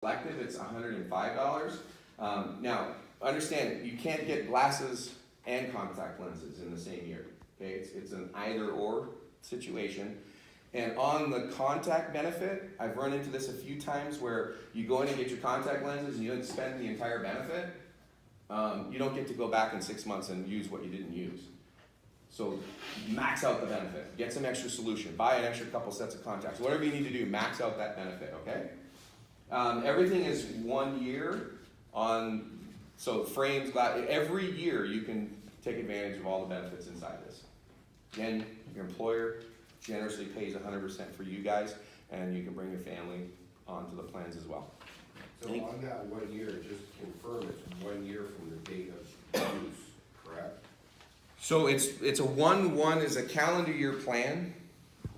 elective, it's $105. Now, understand, you can't get glasses and contact lenses in the same year. Okay, it's an either or situation. And on the contact benefit, I've run into this a few times where you go in and get your contact lenses and you don't spend the entire benefit. You don't get to go back in 6 months and use what you didn't use. So max out the benefit. Get some extra solution. Buy an extra couple sets of contacts. Whatever you need to do, max out that benefit, okay? Everything is 1 year on, so frames, glass, every year you can take advantage of all the benefits inside this. Again, your employer generously pays 100% for you guys, and you can bring your family onto the plans as well. So on that 1 year, just confirm it's 1 year from the date of use, correct? So it's a 1-1 is a calendar year plan,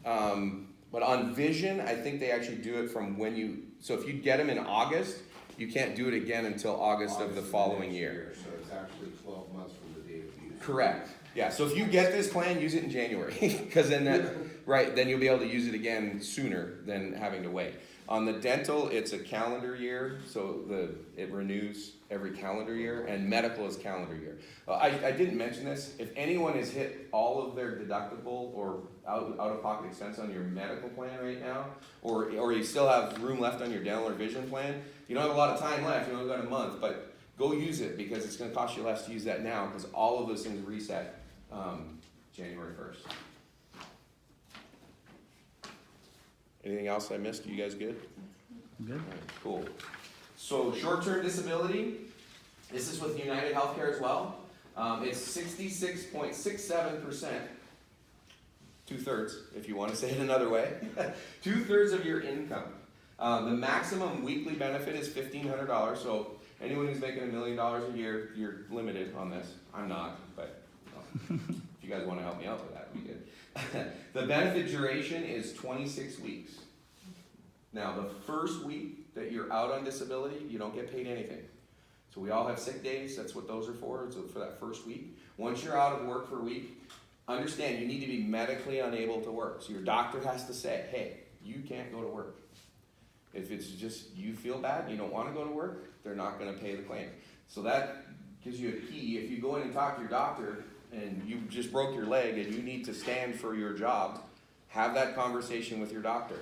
but on vision, I think they actually do it from when you, so if you get them in August, you can't do it again until August of the following year. So it's actually 12 months from the date of use. Correct. Yeah, so if you get this plan, use it in January, because then then you'll be able to use it again sooner than having to wait. On the dental, it's a calendar year, so it renews every calendar year, and medical is calendar year. I didn't mention this. If anyone has hit all of their deductible or out-of-pocket expense on your medical plan right now, or you still have room left on your dental or vision plan, you don't have a lot of time left, you only got a month, but go use it because it's going to cost you less to use that now because all of those things reset January 1st. Anything else I missed? You guys good? Good. All right, cool. So short-term disability, this is with United Healthcare as well. It's 66.67%, 2/3, if you want to say it another way, 2/3 of your income. The maximum weekly benefit is $1,500, so anyone who's making $1 million a year, you're limited on this. I'm not, but if you guys want to help me out with that, it'd be good. The benefit duration is 26 weeks. Now, the first week that you're out on disability, you don't get paid anything. So we all have sick days. That's what those are for. So for that first week. Once you're out of work for a week, understand you need to be medically unable to work. So your doctor has to say, hey, you can't go to work. If it's just you feel bad, you don't want to go to work, they're not going to pay the claim. So that gives you a key. If you go in and talk to your doctor and you just broke your leg and you need to stand for your job, have that conversation with your doctor.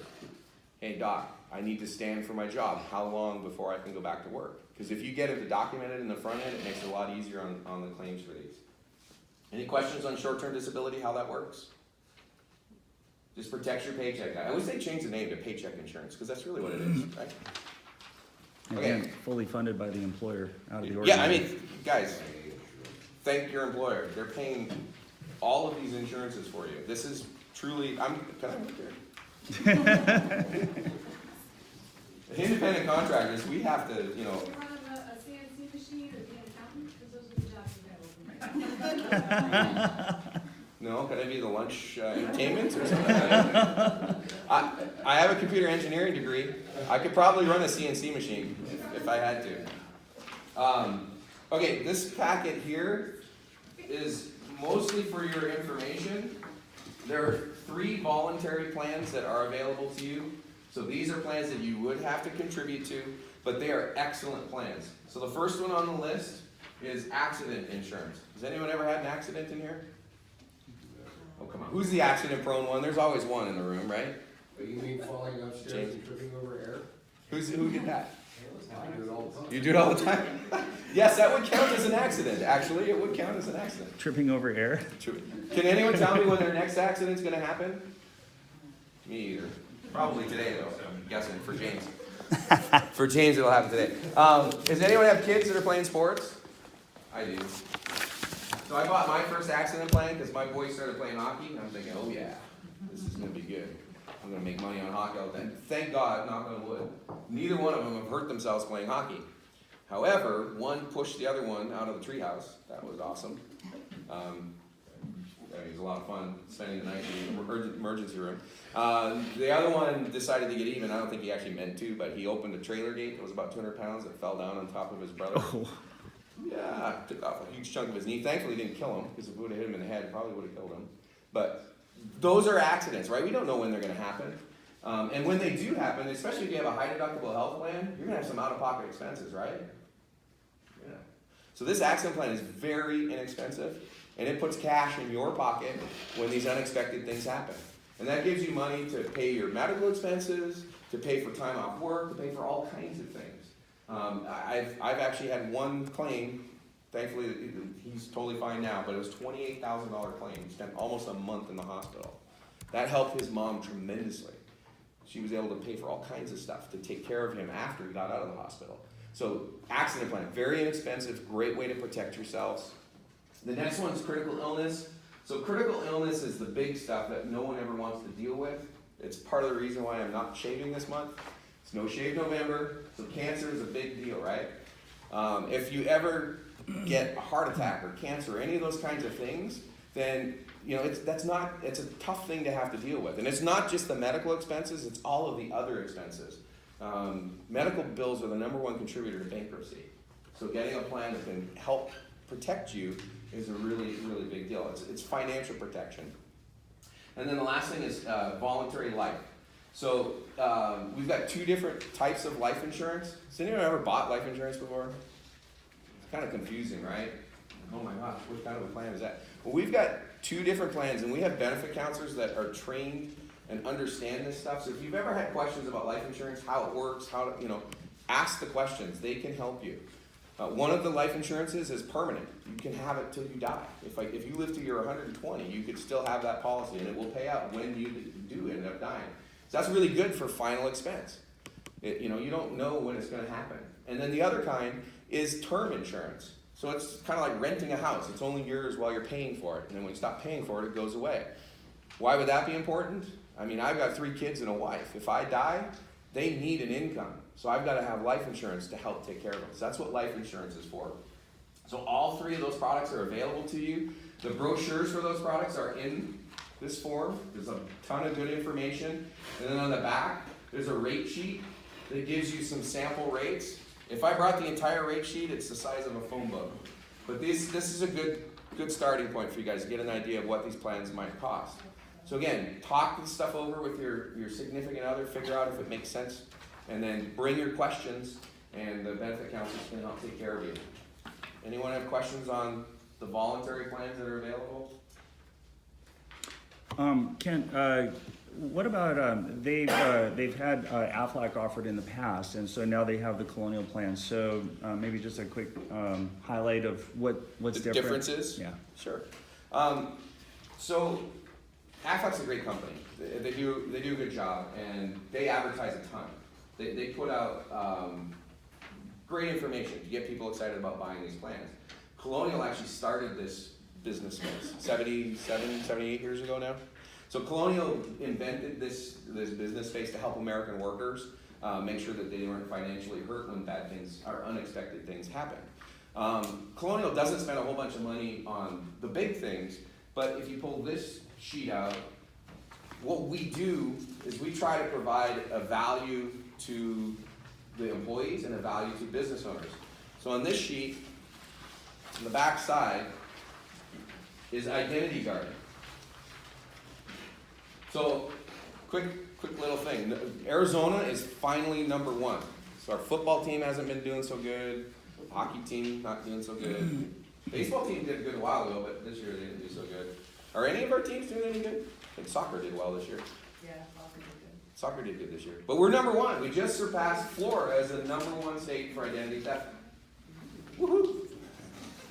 Hey doc, I need to stand for my job. How long before I can go back to work? Because if you get it documented in the front end, it makes it a lot easier on the claims for these. Any questions on short-term disability, how that works? Just protects your paycheck. I always say change the name to paycheck insurance because that's really what it is, right? Again, fully funded by the employer out of the Yeah, organization. I mean, guys, thank your employer. They're paying all of these insurances for you. This is truly, can I look here? Independent contractors, we have to, Do you have a CNC machine or be an accountant? Because those are the jobs available. No, could I be the lunch entertainment or something? I have a computer engineering degree. I could probably run a CNC machine if I had to. Okay, this packet here is mostly for your information. There are 3 voluntary plans that are available to you. So these are plans that you would have to contribute to, but they are excellent plans. So the first one on the list is accident insurance. Has anyone ever had an accident in here? Oh, come on. Who's the accident-prone one? There's always one in the room, right? But you mean falling upstairs and tripping over air? Who did that? I do it all the time. You do it all the time? Yes, that would count as an accident. Actually, it would count as an accident. Tripping over air. Can anyone tell me when their next accident's going to happen? Me either. Probably today, though. I'm guessing for James. For James, it'll happen today. Does anyone have kids that are playing sports? I do. So I bought my first accident plan because my boys started playing hockey. And I'm thinking, oh yeah, this is going to be good. I'm going to make money on hockey all the time. Thank God, knock on wood, neither one of them have hurt themselves playing hockey. However, one pushed the other one out of the treehouse. That was awesome. It was a lot of fun spending the night in the emergency room. The other one decided to get even. I don't think he actually meant to, but he opened a trailer gate that was about 200 pounds that fell down on top of his brother. Oh. Yeah, took off a huge chunk of his knee. Thankfully, didn't kill him, because if it would have hit him in the head, it probably would have killed him. But those are accidents, right? We don't know when they're going to happen. And when they do happen, especially if you have a high deductible health plan, you're gonna have some out-of-pocket expenses, right? Yeah. So this accident plan is very inexpensive, and it puts cash in your pocket when these unexpected things happen. And that gives you money to pay your medical expenses, to pay for time off work, to pay for all kinds of things. I've actually had one claim. Thankfully, he's totally fine now, but it was $28,000 claim. He spent almost a month in the hospital. That helped his mom tremendously. She was able to pay for all kinds of stuff to take care of him after he got out of the hospital. So accident plan, very inexpensive, great way to protect yourselves. The next one is critical illness. So critical illness is the big stuff that no one ever wants to deal with. It's part of the reason why I'm not shaving this month. It's No Shave November, so cancer is a big deal, right? If you ever get a heart attack or cancer or any of those kinds of things, then it's a tough thing to have to deal with. And it's not just the medical expenses, it's all of the other expenses. Medical bills are the #1 contributor to bankruptcy. So getting a plan that can help protect you is a really, really big deal. It's financial protection. And then the last thing is voluntary life. So we've got 2 different types of life insurance. Has anyone ever bought life insurance before? It's kind of confusing, right? Oh my gosh, what kind of a plan is that? Well, we've got 2 different plans, and we have benefit counselors that are trained and understand this stuff. So if you've ever had questions about life insurance, how it works, ask the questions. They can help you. One of the life insurances is permanent. You can have it till you die. If you live till you're 120, you could still have that policy, and it will pay out when you do end up dying. So that's really good for final expense. You don't know when it's going to happen. And then the other kind is term insurance. So it's kind of like renting a house. It's only yours while you're paying for it, and then when you stop paying for it, it goes away. Why would that be important? I mean, I've got 3 kids and a wife. If I die, they need an income. So I've got to have life insurance to help take care of them. So that's what life insurance is for. So all 3 of those products are available to you. The brochures for those products are in this form. There's a ton of good information. And then on the back, there's a rate sheet that gives you some sample rates. If I brought the entire rate sheet, it's the size of a phone book. But this is a good starting point for you guys to get an idea of what these plans might cost. So again, talk this stuff over with your significant other, figure out if it makes sense, and then bring your questions, and the benefit counselors can help take care of you. Anyone have questions on the voluntary plans that are available? Ken, what about they've had Aflac offered in the past, and so now they have the Colonial plan. So maybe just a quick highlight of what's The different. differences? Yeah. Sure. So Aflac's a great company. They do a good job, and they advertise a ton. They put out great information to get people excited about buying these plans. Colonial actually started this business space 78 years ago now. So Colonial invented this business space to help American workers make sure that they weren't financially hurt when bad things or unexpected things happen. Colonial doesn't spend a whole bunch of money on the big things, but if you pull this sheet out, what we do is we try to provide a value to the employees and a value to business owners. So on this sheet, on the back side, is identity guard. So, quick little thing. Arizona is finally #1. So our football team hasn't been doing so good. Hockey team not doing so good. Baseball team did good a while ago, but this year they didn't do so good. Are any of our teams doing any good? I think soccer did well this year. Yeah, soccer did good. Soccer did good this year. But we're #1. We just surpassed Florida as the #1 state for identity theft. Woohoo!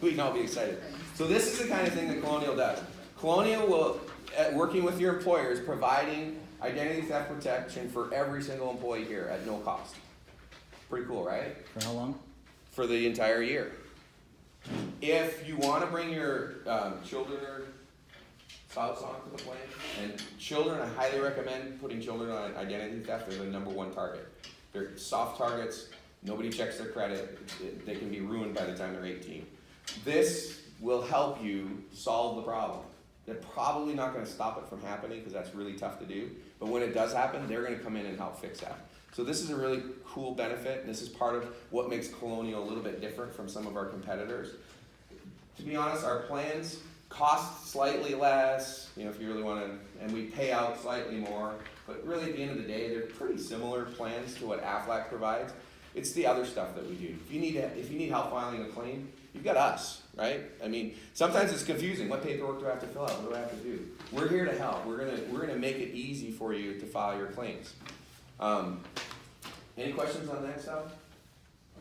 We can all be excited. So this is the kind of thing that Colonial does. Colonial will, working with your employers, providing identity theft protection for every single employee here at no cost. Pretty cool, right? For how long? For the entire year. If you want to bring your children or spouse onto the plan, and children, I highly recommend putting children on identity theft. They're the #1 target. They're soft targets. Nobody checks their credit. They can be ruined by the time they're 18. This will help you solve the problem. They're probably not going to stop it from happening because that's really tough to do. But when it does happen, they're going to come in and help fix that. So this is a really cool benefit. This is part of what makes Colonial a little bit different from some of our competitors. To be honest, our plans cost slightly less, you know, if you really want to, and we pay out slightly more. But really, at the end of the day, they're pretty similar plans to what Aflac provides. It's the other stuff that we do. If you need help filing a claim, you've got us, right? I mean, sometimes it's confusing. What paperwork do I have to fill out? What do I have to do? We're here to help. We're gonna make it easy for you to file your claims. Any questions on that stuff?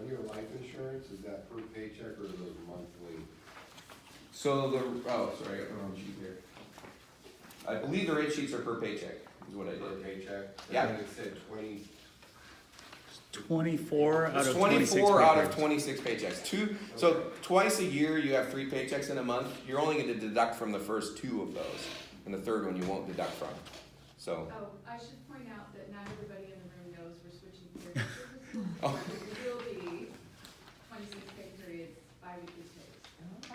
On your life insurance, is that per paycheck or those monthly? So sorry, I got the wrong sheet here. I believe the rate sheets are per paycheck, is what I Per did. paycheck? Yeah. And then it said 20, 24 out It's of 26 24 out of paychecks. 26 paychecks. So twice a year you have 3 paychecks in a month. You're only going to deduct from the first 2 of those, and the third one you won't deduct from. So. Oh, I should point out that not everybody in the room knows we're switching periods. Oh. It will be 26 pay periods, bi-weekly pays. So,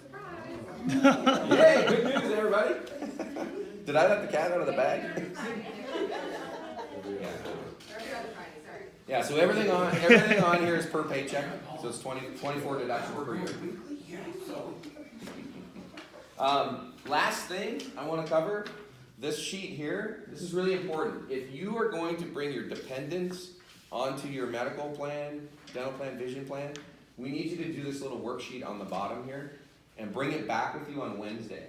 surprise! Yay! Good news, everybody. Did I let the cat out of the bag? every other quarter. Every other Friday, sorry. Yeah. So everything on here is per paycheck. So it's 24 deductions per year. Last thing I want to cover. This sheet here, this is really important. If you are going to bring your dependents onto your medical plan, dental plan, vision plan, we need you to do this little worksheet on the bottom here and bring it back with you on Wednesday.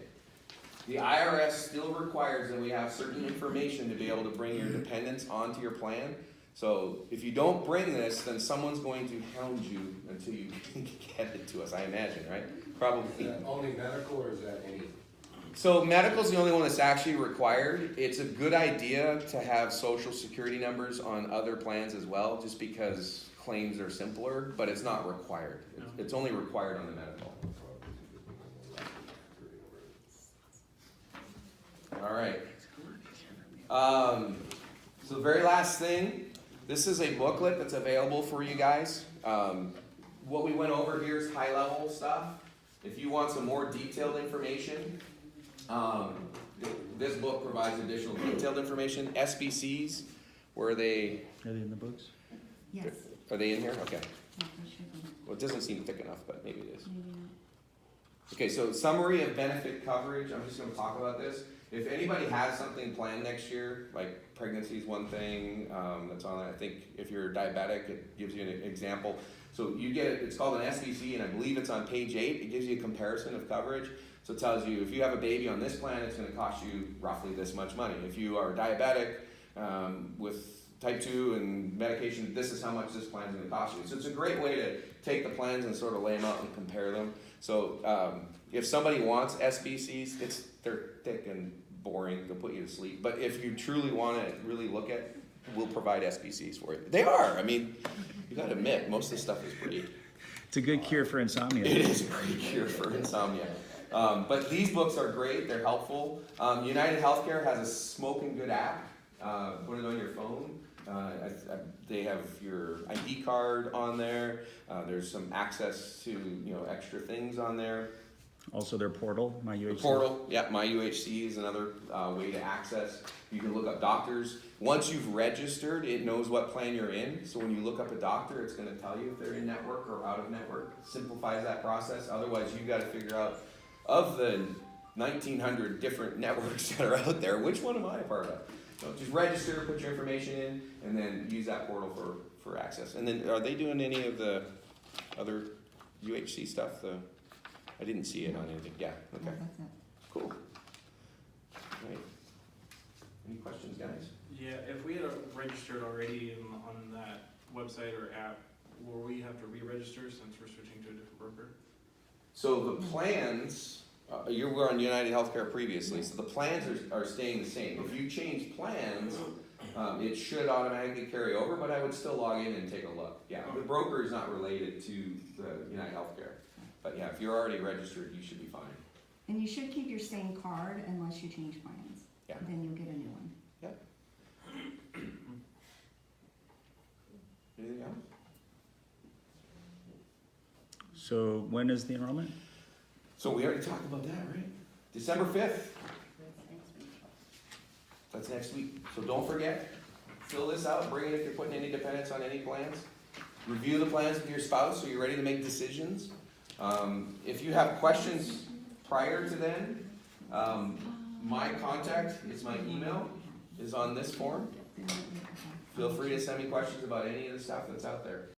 The IRS still requires that we have certain information to be able to bring your dependents onto your plan. So if you don't bring this, then someone's going to hound you until you get it to us, I imagine, right? Probably. Is that only medical or is that any? So medical's the only one that's actually required. It's a good idea to have social security numbers on other plans as well, just because claims are simpler, but it's not required. It's only required on the medical. All right. So the very last thing, this is a booklet that's available for you guys. What we went over here is high level stuff. If you want some more detailed information, this book provides additional detailed information. SBCs, where are they? Are they in the books? Yes. Are they in here? Okay. Yeah, they should be. Well, it doesn't seem thick enough, but maybe it is. Maybe not. Okay, so summary of benefit coverage. I'm just going to talk about this. If anybody has something planned next year, like pregnancy is one thing that's on it. I think if you're diabetic, it gives you an example. So you get it. It's called an SBC, and I believe it's on page 8. It gives you a comparison of coverage. So it tells you if you have a baby on this plan, it's going to cost you roughly this much money. If you are diabetic with type 2 and medication, this is how much this plan is going to cost you. So it's a great way to take the plans and sort of lay them out and compare them. So if somebody wants SBCs, they're thick and boring. They'll put you to sleep. But if you truly want to really look at, we'll provide SBCs for you. They are. I mean, you got to admit, most of the stuff is pretty. It's a good cure for insomnia. It is a great cure for insomnia. But these books are great. They're helpful. United Healthcare has a smoking good app. Put it on your phone. They have your ID card on there. There's some access to extra things on there. Also their portal, my The UHC. portal, yeah, my UHC is another way to access. You can look up doctors. Once you've registered, it knows what plan you're in. So when you look up a doctor, it's going to tell you if they're in network or out of network. Simplifies that process. Otherwise, you've got to figure out, of the 1,900 different networks that are out there, which one am I a part of? So just register, put your information in, and then use that portal for access. And then, are they doing any of the other UHC stuff? I didn't see it on anything. Yeah, okay, Yeah, that's it. cool. Right. Any questions, guys? Yeah, if we had registered already on that website or app, will we have to re-register since we're switching to a different broker? So the plans, you were on United Healthcare previously, so the plans are staying the same. If you change plans, it should automatically carry over, but I would still log in and take a look. Yeah, the broker is not related to the United Healthcare. But yeah, if you're already registered, you should be fine. And you should keep your same card unless you change plans. Yeah. Then you'll get a new one. Anything else? So when is the enrollment? So we already talked about that, right? December 5th. That's next week. So don't forget, fill this out, bring it if you're putting any dependents on any plans. Review the plans with your spouse so you're ready to make decisions. If you have questions, prior to then, my contact is my email, is on this form. Feel free to send me questions about any of the stuff that's out there.